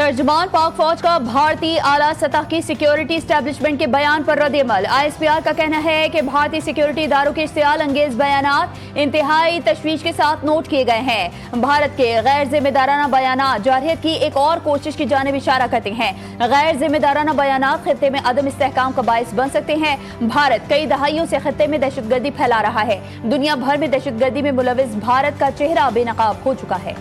तर्जुमान पाक फौज का भारतीय आला सतह की सिक्योरिटी एस्टेब्लिशमेंट के बयान पर रद्द-ए-अमल। ISPR का कहना है कि भारतीय सिक्योरिटी इदारों के इश्तियाल अंगेज बयानात इंतहाई तशवीश के साथ नोट किए गए हैं। भारत के गैर जिम्मेदाराना बयानात जारहियत की एक और कोशिश की जानिब इशारा करते हैं। गैर जिम्मेदाराना बयानात खित्ते में अदम इस्तेहकाम का बाइस बन सकते हैं। भारत कई दहाइयों से खित्ते में दहशतगर्दी फैला रहा है। दुनिया भर में दहशतगर्दी में मुलविस भारत का चेहरा बेनकाब हो चुका है।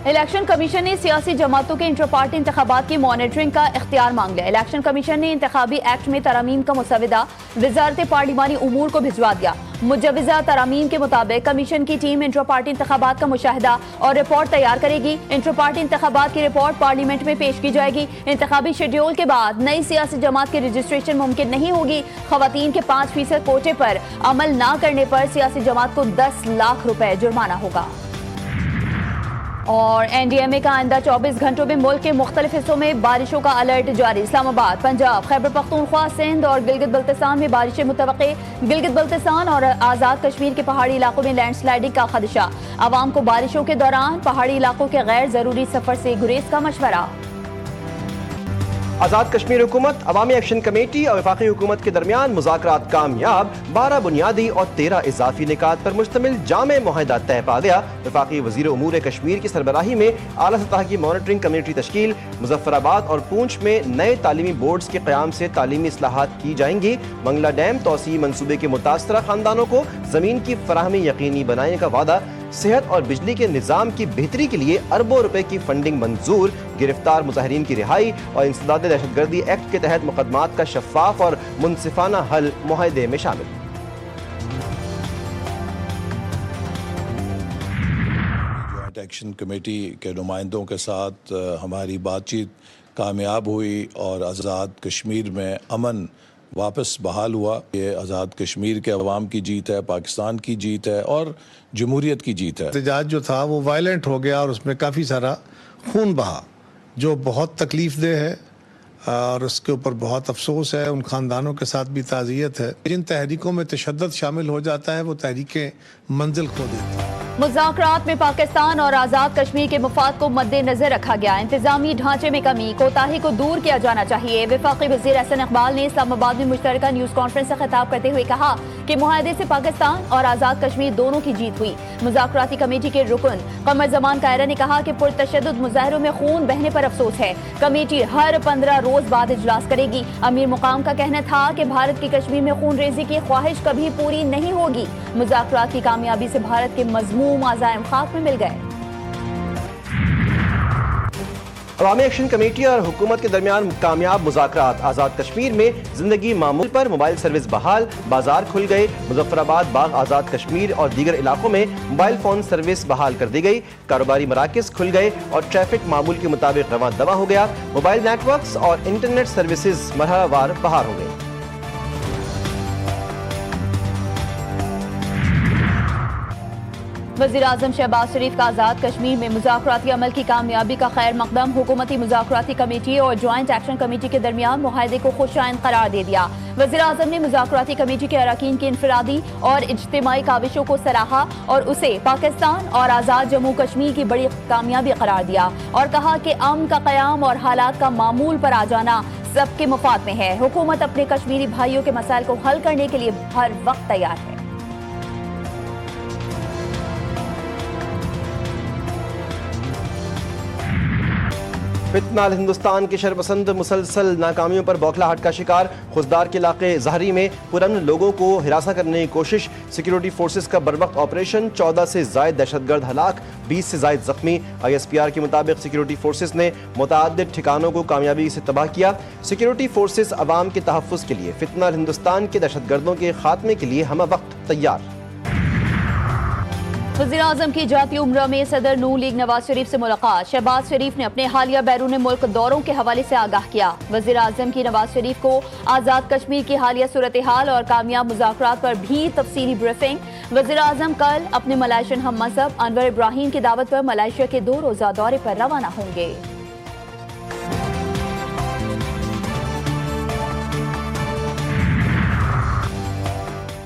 इलेक्शन कमीशन ने सियासी जमातों के इंटर पार्टी इंतखाबात की मॉनिटरिंग का इख्तियार मांग लिया। इलेक्शन कमीशन ने इंतखाबी एक्ट में तरामीम का मुसविदा वजारत पार्लिमानी उमूर को भिजवा दिया। मुजवजा तरामीम के मुताबिक कमीशन की टीम इंटर पार्टी इंतखाबात का मुशाहिदा और रिपोर्ट तैयार करेगी। इंटर पार्टी इंतखाबात की रिपोर्ट पार्लियामेंट में पेश की जाएगी। इंतखाबी शेड्यूल के बाद नई सियासी जमात की रजिस्ट्रेशन मुमकिन नहीं होगी। खवातीन के 5% कोटे पर अमल न करने पर सियासी जमात को 10 लाख रुपए जुर्माना होगा। और NDMA का आइंदा 24 घंटों में मुल्क के मुख्तलिफ हिस्सों में बारिशों का अलर्ट जारी। इस्लामाबाद, पंजाब, खैबर पख्तूनख्वा, सिंध और गिलगित बल्तिस्तान में बारिशें मुतवक्के। गिलगित बल्तिस्तान और आज़ाद कश्मीर के पहाड़ी इलाकों में लैंडस्लाइडिंग का खदशा। आवाम को बारिशों के दौरान पहाड़ी इलाकों के गैर जरूरी सफर से गुरेज का मशवरा। आज़ाद कश्मीर हुकूमत, अवामी एक्शन कमेटी और वफाकी हुकूमत के दरमियान मुज़ाकरात कामयाब। 12 बुनियादी और 13 इजाफी निकात पर मुश्तमिल जामे मुआहिदा तय पा गया। वफाकी वज़ीर उमूर कश्मीर की सरबराही में आला सतह की मॉनिटरिंग कमेटी तश्कील। मुजफ्फराबाद और पूंछ में नए तालीमी बोर्ड्स के क़याम से तालीमी इस्लाहात की जाएंगी। मंगला डैम तोसी मंसूबे के मुतासरा खानदानों को ज़मीन की फराहमी यकीनी बनाने का वादा। सेहत और बिजली के निज़ाम की बेहतरी के लिए अरबों रुपए की फंडिंग मंजूर। गिरफ्तार मुजाहिरीन की रिहाई और इंसदाद दहशतगर्दी एक्ट के तहत मुकदमात का शफाफ और मुनसिफाना हल मुआहदे में शामिल। जॉइंट एक्शन कमेटी के नुमाइंदों के साथ हमारी बातचीत कामयाब हुई और आज़ाद कश्मीर में अमन वापस बहाल हुआ। ये आज़ाद कश्मीर के अवाम की जीत है, पाकिस्तान की जीत है और जमहूरियत की जीत है। एहतजाज जो था वो वायलेंट हो गया और उसमें काफ़ी सारा खून बहा, जो बहुत तकलीफ दे है और उसके ऊपर बहुत अफसोस है। उन ख़ानदानों के साथ भी ताज़ियत है। जिन तहरीकों में तशद्दुद शामिल हो जाता है वो तहरीकें मंजिल खो देती हैं। मुज़ाकरात में पाकिस्तान और आज़ाद कश्मीर के मफाद को मद्देनजर रखा गया। इंतजामी ढांचे में कमी, कोताही को दूर किया जाना चाहिए। वफाकी वज़ीर एहसन इकबाल ने इस्लामाबाद में मुश्तरका न्यूज़ कॉन्फ्रेंस से खिताब करते हुए कहा कि मुआहदे से पाकिस्तान और आज़ाद कश्मीर दोनों की जीत हुई। मुज़ाकराती कमेटी के रुकन कमर जमान कायरा ने कहा कि पुरतशद्दुद मुजाहिरों में खून बहने पर अफसोस है। कमेटी हर 15 रोज बाद इजलास करेगी। अमीर मुकाम का कहना था कि भारत की कश्मीर में खून रेजी की ख्वाहिश कभी पूरी नहीं होगी। मुज़ाकरात की कामयाबी से भारत के मज़मूम आज़ाइम खाक में मिल गए। अवामी एक्शन कमेटी और हुकूमत के दरमियान कामयाब मुज़ाकरात। आज़ाद कश्मीर में जिंदगी मामूल पर, मोबाइल सर्विस बहाल, बाजार खुल गए। मुजफ्फराबाद, बाग, आज़ाद कश्मीर और दीगर इलाकों में मोबाइल फ़ोन सर्विस बहाल कर दी गई। कारोबारी मराकज़ खुल गए और ट्रैफिक मामूल के मुताबिक रवां दवा हो गया। मोबाइल नेटवर्क्स और इंटरनेट सर्विसेज मरहलावार बहाल हो गई। वज़ीर-ए-आज़म शहबाज शरीफ का आज़ाद कश्मीर में मुज़ाकराती अमल की कामयाबी का खैर मकदम। हुकूमती मुज़ाकराती कमेटी और जॉइंट एक्शन कमेटी के दरमियान मुआहदे को खुशाइन करार दे दिया। वज़ीर-ए-आज़म ने मुज़ाकराती कमेटी के अरकान की इनफरादी और इज्तिमाई काविशों को सराहा और उसे पाकिस्तान और आज़ाद जम्मू कश्मीर की बड़ी कामयाबी करार दिया और कहा कि अमन का क़याम और हालात का मामूल पर आ जाना सबके मुफाद में है। हुकूमत अपने कश्मीरी भाइयों के मसाइल को हल करने के लिए हर वक्त तैयार है। फितनाल हिंदुस्तान के शरपसंद मुसलसल नाकामियों पर बौखलाहट का शिकार। खुजदार के इलाके जहरी में पुरअमन लोगों को हिरासा करने की कोशिश। सिक्योरिटी फोर्सेस का बरवक्त ऑपरेशन, 14 से जायद दहशतगर्द हलाक, 20 से जायद जख्मी। ISPR के मुताबिक सिक्योरिटी फोर्सेस ने मुतअद्दिद ठिकानों को कामयाबी से तबाह किया। सिक्योरिटी फोर्सेस अवाम के तहफ़्फ़ुज़ के लिए फितनाल हिंदुस्तान के दहशतगर्दों के खात्मे के लिए हम वक्त तैयार। वज़ीर-ए-आज़म की जाती उम्रा में सदर नून लीग नवाज शरीफ से मुलाकात। शहबाज शरीफ ने अपने हालिया बैरून मुल्क दौरों के हवाले से आगाह किया। वज़ीर-ए-आज़म की नवाज शरीफ को आज़ाद कश्मीर की हालिया सूरत हाल और कामयाब मुज़ाकरात पर भी तफसीली ब्रीफिंग। वज़ीर-ए-आज़म कल अपने मलाइशियन हम मज़हब अनवर इब्राहिम की दावत पर मलाइशिया के 2 रोज़ा दौरे पर रवाना होंगे।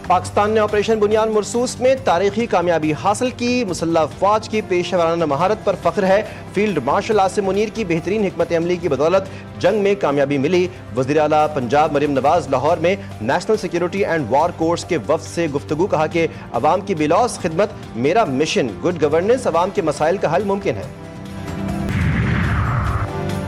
پاکستان نے آپریشن بنیان مرصوص میں تاریخی کامیابی حاصل کی، مسلح افواج کی پیشہ ورانہ مہارت پر فخر ہے، فیلڈ مارشل عاصم منیر کی بہترین حکمت عملی کی بدولت جنگ میں کامیابی ملی۔ وزیر اعلیٰ پنجاب مریم نواز لاہور میں national security and war course کے وفد سے گفتگو، کہا کہ عوام کی بلوث خدمت میرا مشن، گڈ گورننس عوام کے مسائل کا حل ممکن ہے۔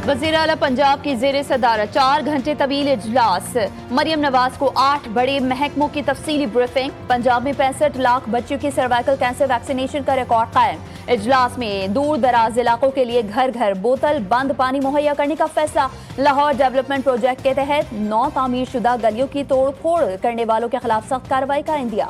وزیر اعلیٰ پنجاب کی زیر صدارت 4 گھنٹے طویل اجلاس، مریم نواز کو 8 بڑے محکموں کی تفصیلی بریفنگ، پنجاب میں 65 لاکھ بچوں کی سروائیکل کینسر ویکسینیشن کا ریکارڈ قائم۔ اجلاس میں دور دراز علاقوں کے لیے گھر گھر بوتل بند پانی مہیا کرنے کا فیصلہ، لاہور ڈیولپمنٹ پروجیکٹ کے تحت 9 تعمیر شدہ گلیوں کی توڑ پھوڑ کرنے والوں کے خلاف سخت کارروائی کا عندیہ۔